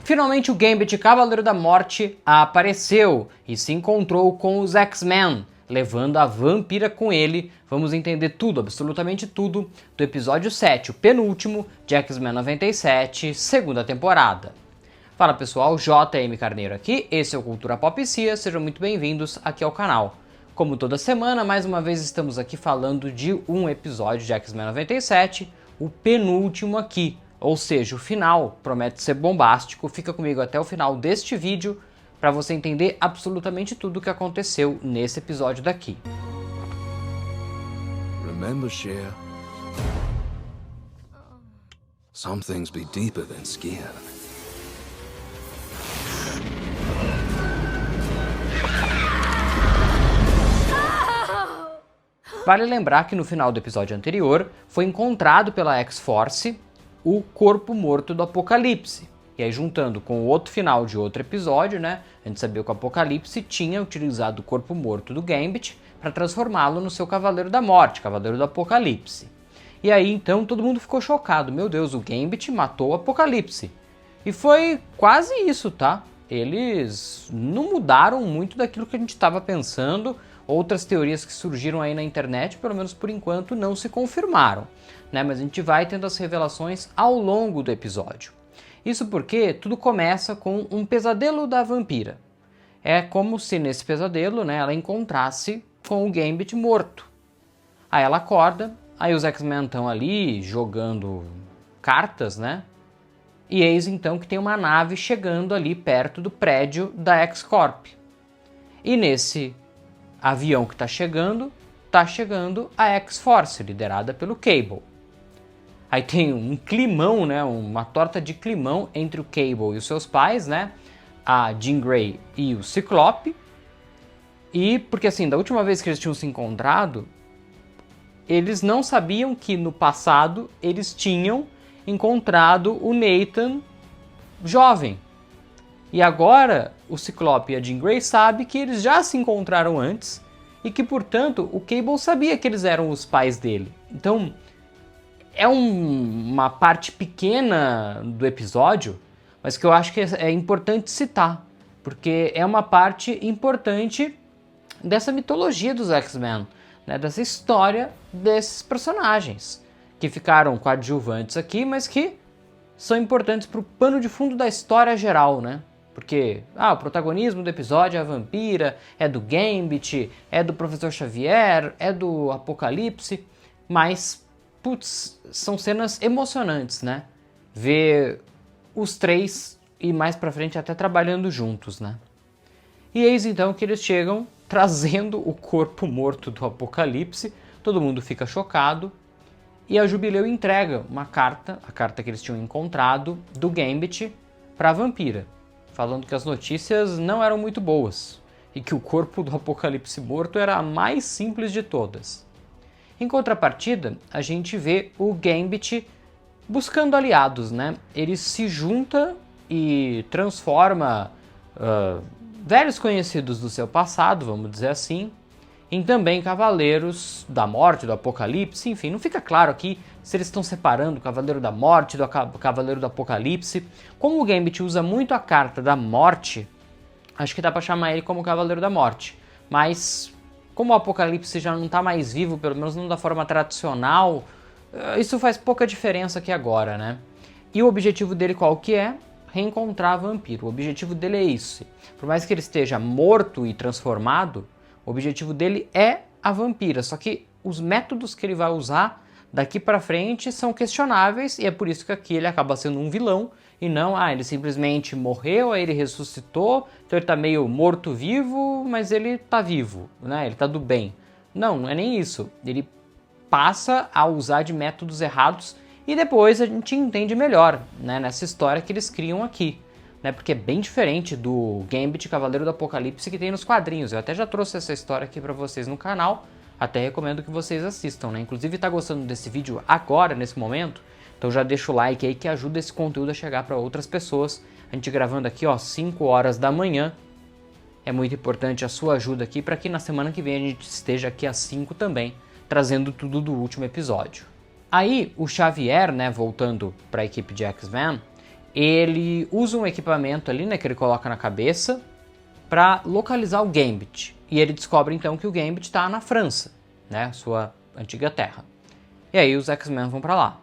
Finalmente o Gambit Cavaleiro da Morte apareceu e se encontrou com os X-Men, levando a Vampira com ele. Vamos entender tudo, absolutamente tudo, do episódio 7, o penúltimo de X-Men 97, segunda temporada. Fala pessoal, JM Carneiro aqui, esse é o Cultura Pop Cia, sejam muito bem-vindos aqui ao canal. Como toda semana, mais uma vez estamos aqui falando de um episódio de X-Men 97, o penúltimo aqui. Ou seja, o final promete ser bombástico, fica comigo até o final deste vídeo para você entender absolutamente tudo o que aconteceu nesse episódio daqui. Remember, Cher, some things be deeper than skin. Vale lembrar que no final do episódio anterior foi encontrado pela X-Force o corpo morto do Apocalipse. E aí juntando com o outro final de outro episódio, né, a gente sabia que o Apocalipse tinha utilizado o corpo morto do Gambit para transformá-lo no seu Cavaleiro da Morte, Cavaleiro do Apocalipse. E aí então todo mundo ficou chocado, meu Deus, o Gambit matou o Apocalipse. E foi quase isso, tá? Eles não mudaram muito daquilo que a gente estava pensando. Outras teorias que surgiram aí na internet, pelo menos por enquanto, não se confirmaram, né? Mas a gente vai tendo as revelações ao longo do episódio. Isso porque tudo começa com um pesadelo da Vampira. É como se nesse pesadelo, né, ela encontrasse com o Gambit morto. Aí ela acorda, aí os X-Men estão ali jogando cartas, né? E eis então que tem uma nave chegando ali perto do prédio da X-Corp. E nesse avião que está chegando a X-Force, liderada pelo Cable. Aí tem um climão, né, uma torta de climão entre o Cable e os seus pais, né, a Jean Grey e o Ciclope. E porque assim, da última vez que eles tinham se encontrado, eles não sabiam que no passado eles tinham encontrado o Nathan jovem. E agora o Ciclope e a Jean Grey sabem que eles já se encontraram antes e que, portanto, o Cable sabia que eles eram os pais dele. Então, é uma parte pequena do episódio, mas que eu acho que é importante citar, porque é uma parte importante dessa mitologia dos X-Men, né, dessa história desses personagens, que ficaram coadjuvantes aqui, mas que são importantes para o pano de fundo da história geral, né? Porque o protagonismo do episódio é a Vampira, é do Gambit, é do Professor Xavier, é do Apocalipse, mas, putz, são cenas emocionantes, né? Ver os três e mais pra frente até trabalhando juntos, né? E eis então que eles chegam trazendo o corpo morto do Apocalipse, todo mundo fica chocado, e a Jubileu entrega uma carta, a carta que eles tinham encontrado, do Gambit para a Vampira, falando que as notícias não eram muito boas e que o corpo do Apocalipse morto era a mais simples de todas. Em contrapartida, a gente vê o Gambit buscando aliados, né? Ele se junta e transforma velhos conhecidos do seu passado, vamos dizer assim, em também Cavaleiros da Morte, do Apocalipse, enfim, não fica claro aqui se eles estão separando o Cavaleiro da Morte do Cavaleiro do Apocalipse. Como o Gambit usa muito a carta da Morte, acho que dá pra chamar ele como Cavaleiro da Morte. Mas, como o Apocalipse já não tá mais vivo, pelo menos não da forma tradicional, isso faz pouca diferença aqui agora, né? E o objetivo dele qual que é? Reencontrar a Vampira. O objetivo dele é isso. Por mais que ele esteja morto e transformado, o objetivo dele é a Vampira, só que os métodos que ele vai usar daqui pra frente são questionáveis e é por isso que aqui ele acaba sendo um vilão e não, ele simplesmente morreu, aí ele ressuscitou, então ele tá meio morto-vivo, mas ele tá vivo, né? Ele tá do bem. Não, não é nem isso. Ele passa a usar de métodos errados e depois a gente entende melhor, né, nessa história que eles criam aqui. Né, porque é bem diferente do Gambit Cavaleiro do Apocalipse que tem nos quadrinhos. Eu até já trouxe essa história aqui pra vocês no canal, até recomendo que vocês assistam, né? Inclusive tá gostando desse vídeo agora, nesse momento, então já deixa o like aí que ajuda esse conteúdo a chegar para outras pessoas. A gente gravando aqui, 5 horas da manhã, é muito importante a sua ajuda aqui para que na semana que vem a gente esteja aqui às 5 também, trazendo tudo do último episódio. Aí o Xavier, né, voltando para a equipe de X-Men, ele usa um equipamento ali, né, que ele coloca na cabeça para localizar o Gambit. E ele descobre então que o Gambit está na França, né, sua antiga terra. E aí os X-Men vão para lá.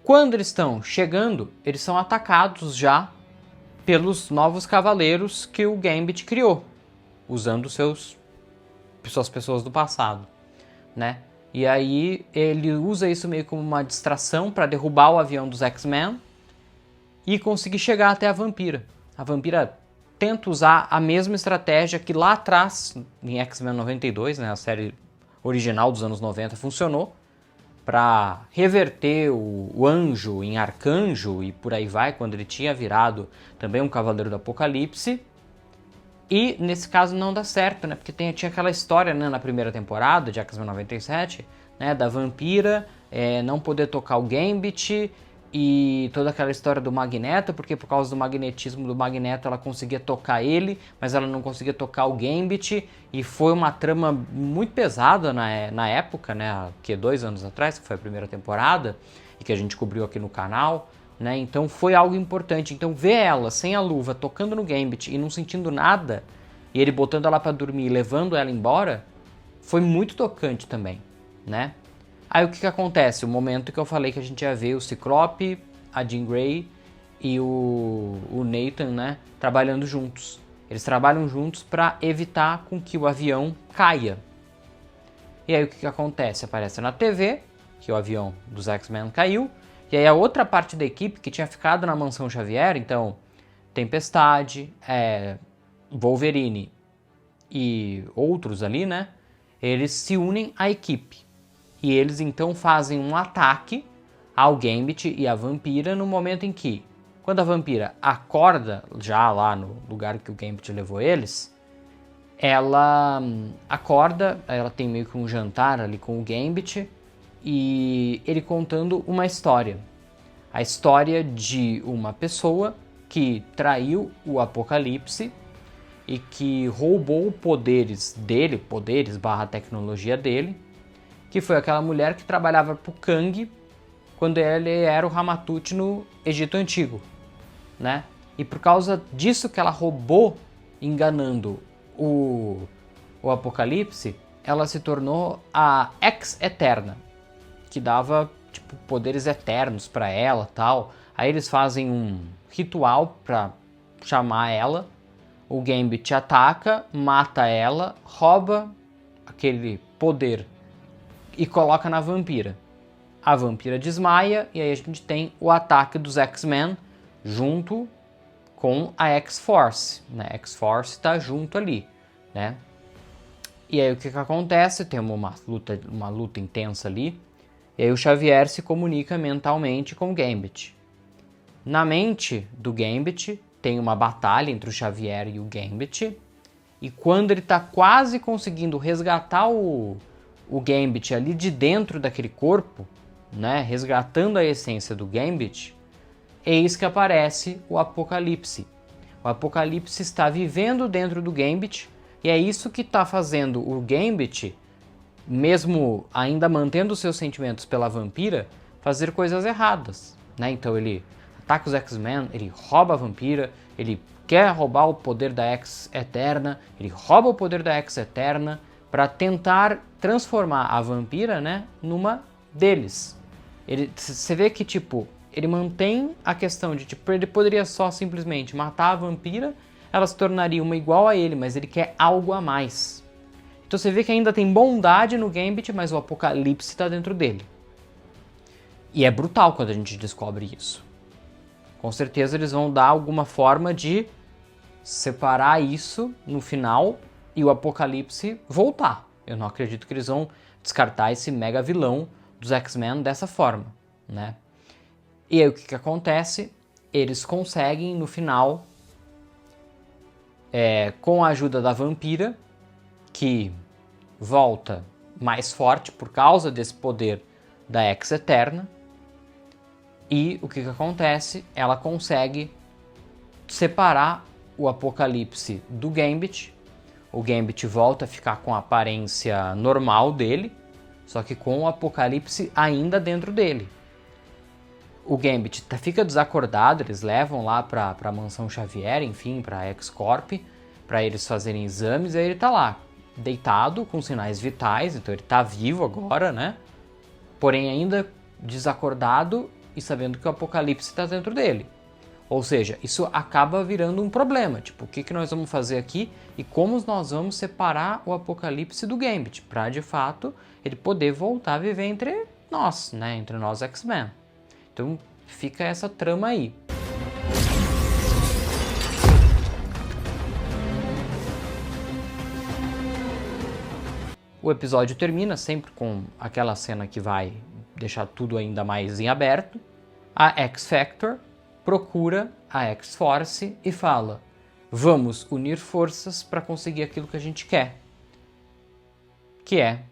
Quando eles estão chegando, eles são atacados já pelos novos cavaleiros que o Gambit criou, usando suas pessoas do passado, né? E aí ele usa isso meio como uma distração para derrubar o avião dos X-Men e conseguir chegar até a Vampira. A Vampira tenta usar a mesma estratégia que lá atrás, em X-Men 92, né, a série original dos anos 90, funcionou, para reverter o anjo em arcanjo e por aí vai, quando ele tinha virado também um Cavaleiro do Apocalipse. E nesse caso não dá certo, né? Porque tinha aquela história, né, na primeira temporada de X-Men 97, né, da Vampira não poder tocar o Gambit e toda aquela história do Magneto, porque por causa do magnetismo do Magneto ela conseguia tocar ele, mas ela não conseguia tocar o Gambit, e foi uma trama muito pesada na época, né, que 2 anos atrás, que foi a primeira temporada, e que a gente cobriu aqui no canal, né, então foi algo importante. Então ver ela sem a luva, tocando no Gambit e não sentindo nada, e ele botando ela pra dormir e levando ela embora, foi muito tocante também, né. Aí o que acontece? O momento que eu falei que a gente ia ver o Ciclope, a Jean Grey e o Nathan, né, trabalhando juntos. Eles trabalham juntos para evitar com que o avião caia. E aí o que acontece? Aparece na TV que o avião dos X-Men caiu, e aí a outra parte da equipe que tinha ficado na Mansão Xavier, então Tempestade, Wolverine e outros ali, né, eles se unem à equipe. E eles então fazem um ataque ao Gambit e à Vampira no momento em que, quando a Vampira acorda, já lá no lugar que o Gambit levou eles, ela acorda, ela tem meio que um jantar ali com o Gambit, e ele contando uma história. A história de uma pessoa que traiu o Apocalipse e que roubou poderes dele, poderes/tecnologia dele, que foi aquela mulher que trabalhava pro Kang quando ele era o Ramatut no Egito Antigo, né? E por causa disso que ela roubou, enganando o Apocalipse, ela se tornou a Ex-Eterna, que dava tipo poderes eternos para ela, tal. Aí eles fazem um ritual para chamar ela. O Gambit ataca, mata ela, rouba aquele poder e coloca na Vampira. A Vampira desmaia e aí a gente tem o ataque dos X-Men junto com a X-Force, né? A X-Force está junto ali, né? E aí o que acontece? Tem uma luta intensa ali. E aí o Xavier se comunica mentalmente com o Gambit. Na mente do Gambit tem uma batalha entre o Xavier e o Gambit. E quando ele está quase conseguindo resgatar o Gambit ali de dentro daquele corpo, né, resgatando a essência do Gambit, eis que aparece o Apocalipse. O Apocalipse está vivendo dentro do Gambit, e é isso que está fazendo o Gambit, mesmo ainda mantendo seus sentimentos pela Vampira, fazer coisas erradas, né? Então ele ataca os X-Men, ele rouba a Vampira, ele quer roubar o poder da Ex-Eterna, ele rouba o poder da Ex-Eterna para tentar transformar a Vampira, né, numa deles. Você vê que, tipo, ele mantém a questão de, tipo, ele poderia só simplesmente matar a Vampira, ela se tornaria uma igual a ele, mas ele quer algo a mais. Então você vê que ainda tem bondade no Gambit, mas o Apocalipse está dentro dele. E é brutal quando a gente descobre isso. Com certeza eles vão dar alguma forma de separar isso no final e o Apocalipse voltar. Eu não acredito que eles vão descartar esse mega vilão dos X-Men dessa forma, né? E aí o que acontece? Eles conseguem no final, com a ajuda da Vampira, que volta mais forte por causa desse poder da Ex-Eterna, e o que acontece? Ela consegue separar o Apocalipse do Gambit. O Gambit volta a ficar com a aparência normal dele, só que com o Apocalipse ainda dentro dele. o Gambit fica desacordado, eles levam lá pra Mansão Xavier, enfim, pra X-Corp, pra eles fazerem exames, e aí ele tá lá, deitado, com sinais vitais, então ele tá vivo agora, né? Porém ainda desacordado e sabendo que o Apocalipse tá dentro dele. Ou seja, isso acaba virando um problema, tipo, o que nós vamos fazer aqui e como nós vamos separar o Apocalipse do Gambit, pra de fato ele poder voltar a viver entre nós, né? Entre nós X-Men. Então fica essa trama aí. O episódio termina sempre com aquela cena que vai deixar tudo ainda mais em aberto. A X-Factor procura a X-Force e fala: vamos unir forças para conseguir aquilo que a gente quer, que é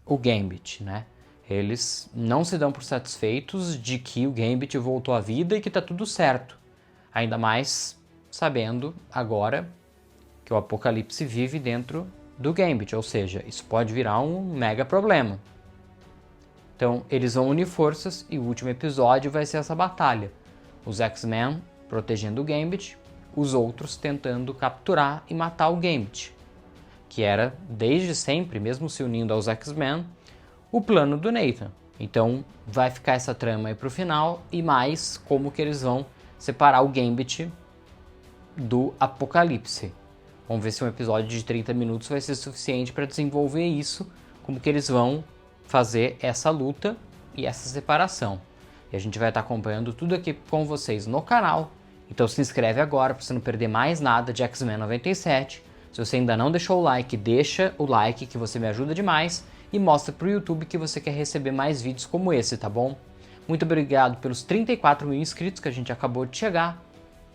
o Gambit, né? Eles não se dão por satisfeitos de que o Gambit voltou à vida e que tá tudo certo. Ainda mais sabendo agora que o Apocalipse vive dentro do Gambit, ou seja, isso pode virar um mega problema. Então eles vão unir forças e o último episódio vai ser essa batalha. Os X-Men protegendo o Gambit, os outros tentando capturar e matar o Gambit, que era desde sempre, mesmo se unindo aos X-Men, o plano do Nathan. Então vai ficar essa trama aí pro final e mais como que eles vão separar o Gambit do Apocalipse. Vamos ver se um episódio de 30 minutos vai ser suficiente para desenvolver isso, como que eles vão fazer essa luta e essa separação. E a gente vai estar acompanhando tudo aqui com vocês no canal. Então se inscreve agora para você não perder mais nada de X-Men 97. Se você ainda não deixou o like, deixa o like que você me ajuda demais. E mostra pro YouTube que você quer receber mais vídeos como esse, tá bom? Muito obrigado pelos 34 mil inscritos que a gente acabou de chegar.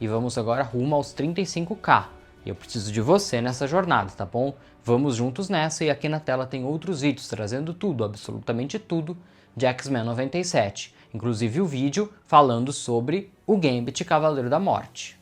E vamos agora rumo aos 35k. E eu preciso de você nessa jornada, tá bom? Vamos juntos nessa e aqui na tela tem outros vídeos trazendo tudo, absolutamente tudo, de X-Men 97. Inclusive o vídeo falando sobre o Gambit Cavaleiro da Morte.